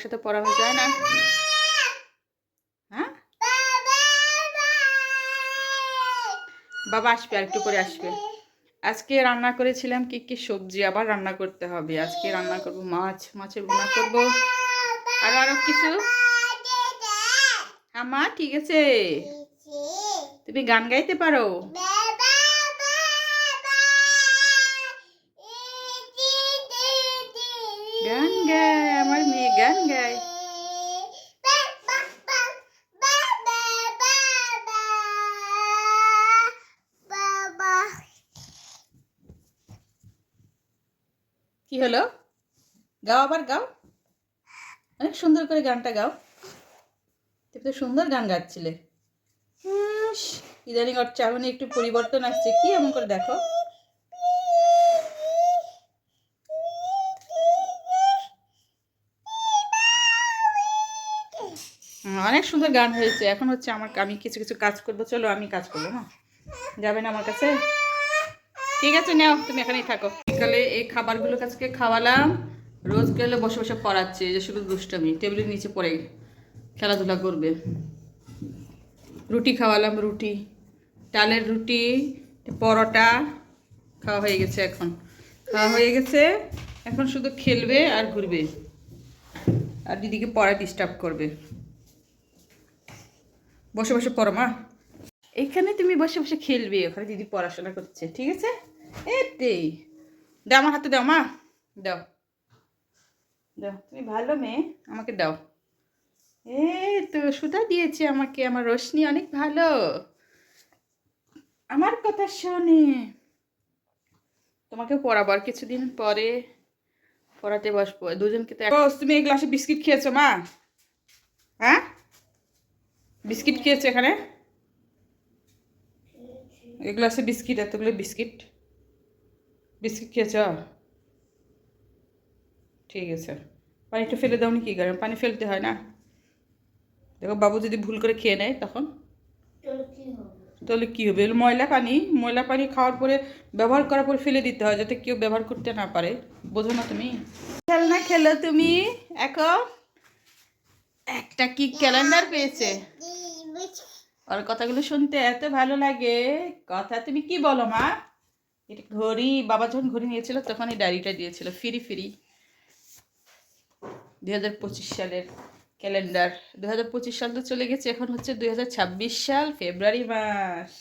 একসাথে পড়ানো যায় না। হ্যাঁ, বাবা আসবে, আর একটু করে আসবে। আজকে রান্না করেছিলাম কি কি সবজি, আবার রান্না করতে হবে। আজকে রান্না করব মাছের ভুনা করব, আর আরো কিছু। হ্যাঁ মা, ঠিক আছে। তুমি গান গাইতে পারো? গান গায়, আমার মেয়ে গান গায়। কি হলো? গাও, আবার গাও, অনেক সুন্দর করে গানটা গাও। তুমি তো সুন্দর গান গাচ্ছিলে। ইদানিং ওর চাহনি একটু পরিবর্তন আসছে, কি এমন করে দেখো। অনেক সুন্দর গান হয়েছে। এখন হচ্ছে আমি কিছু কিছু কাজ করবো। চলো আমি কাজ করবো। না যাবে না আমার কাছে? ঠিক আছে, নাও তুমি এখানেই থাকো। বিকালে এই খাবারগুলো কাছকে খাওয়ালাম। রোজ গেলে বসে বসে পড়াচ্ছে, যে শুধু দুষ্টামি, টেবিলের নিচে পড়ে খেলাধুলা করবে। রুটি খাওয়ালাম, রুটি, ডালের রুটি, পরোটা খাওয়া হয়ে গেছে। এখন খাওয়া হয়ে গেছে, এখন শুধু খেলবে আর ঘুরবে, আর দিদিকে পড়ায় ডিস্টার্ব করবে। বসে বসে পড়ো মা, এখানে তুমি বসে বসে খেলবে, ওখানে দিদি পড়াশোনা করছে। ঠিক আছে, এতেই দাও, আমার হাতে দাও মা, দাও দাও, তুমি ভালো মেয়ে, আমাকে দাও। এই তো সুধা দিয়েছে আমাকে, আমার রোশনি অনেক ভালো, আমার কথা শোনে। তোমাকে পড়াবো, আর কিছুদিন পরে পড়াতে বসবো দুজনকে। তো তুমি এই গ্লাসে বিস্কিট খেয়েছো মা? হ্যাঁ, বিস্কিট খেয়েছো এখানে? এই গ্লাসে বিস্কিট, এতগুলো বিস্কিট, বিস্কিট খেয়েছ? ঠিক আছে, পানিটা ফেলে দাও নি? কি করেন, পানি ফেলতে হয় না? দেখো বাবু যদি ভুল করে খেয়ে নেয় তখন তাহলে কি হবে? ময়লা পানি খাওয়ার পরে, ব্যবহার করার পরে ফেলে দিতে হয়, যাতে কেউ ব্যবহার করতে না পারে। বোঝো না তুমি? খেলনা খেলো তুমি এখন। একটা কি ক্যালেন্ডার পেয়েছে, ওর কথাগুলো শুনতে এত ভালো লাগে। কথা তুমি কি বলো মা? এটা ঘড়ি, বাবা যখন ঘড়ি নিয়েছিল তখন এই ডায়েরিটা দিয়েছিল ফ্রি ফ্রি। 2025 সালের ক্যালেন্ডার। 2025 সাল তো চলে গেছে, এখন হচ্ছে 2026 সাল, ফেব্রুয়ারি মাস,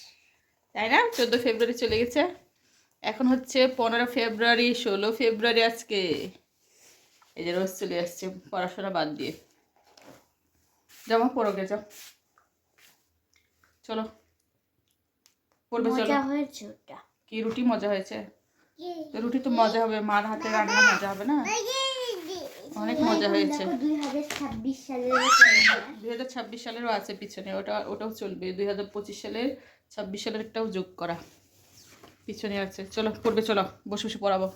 তাই না? 14 ফেব্রুয়ারি চলে গেছে, এখন হচ্ছে 15 ফেব্রুয়ারি, 16 ফেব্রুয়ারি আজকে। এই যে রোজ চলে আসছে পড়াশোনা বাদ দিয়ে। যাও পড়ো গে, যাও, চলো পড়বে। চলো, কি রুটি মজা হয়েছে? রুটি তো মজা হবে, মার হাতে রান্না মজা হবে না? অনেক মজা হয়েছে। 2026 সালেরও আছে পিছনে, ওটাও চলবে। 2025 সালের 26 সালের একটাও যোগ করা পিছনে আছে। চলো পড়বে, চলো বসে বসে পড়াবো।